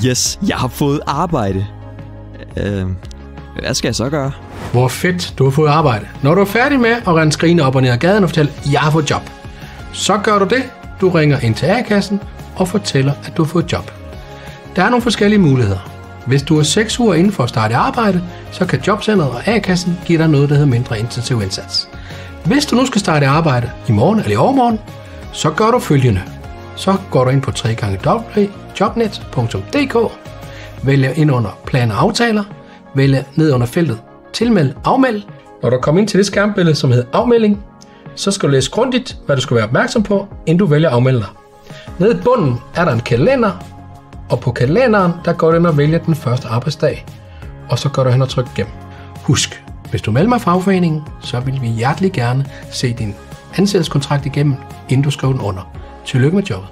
Yes, jeg har fået arbejde. Hvad skal jeg så gøre? Hvor fedt, du har fået arbejde. Når du er færdig med at rende skrigende op og ned ad gaden og fortælle, jeg har fået job, så gør du det. Du ringer ind til A-kassen og fortæller, at du har fået job. Der er nogle forskellige muligheder. Hvis du er 6 uger inden for at starte arbejde, så kan jobcentret og A-kassen give dig noget, der hedder mindre intensiv indsats. Hvis du nu skal starte arbejde i morgen eller i overmorgen, så gør du følgende. Så går du ind på www.jobnet.dk, vælger ind under plan og aftaler, vælger ned under feltet tilmeld, afmeld. Når du kommer ind til det skærmbillede, som hedder afmelding, så skal du læse grundigt, hvad du skal være opmærksom på, inden du vælger at afmelde dig. Nede i bunden er der en kalender, og på kalenderen, der går du ind og vælger den første arbejdsdag, og så går du hen og trykker gennem. Husk, hvis du melder mig fagforeningen, så vil vi hjertelig gerne se din ansættelseskontrakt igennem, inden du skriver den under. Tillykke med jobbet.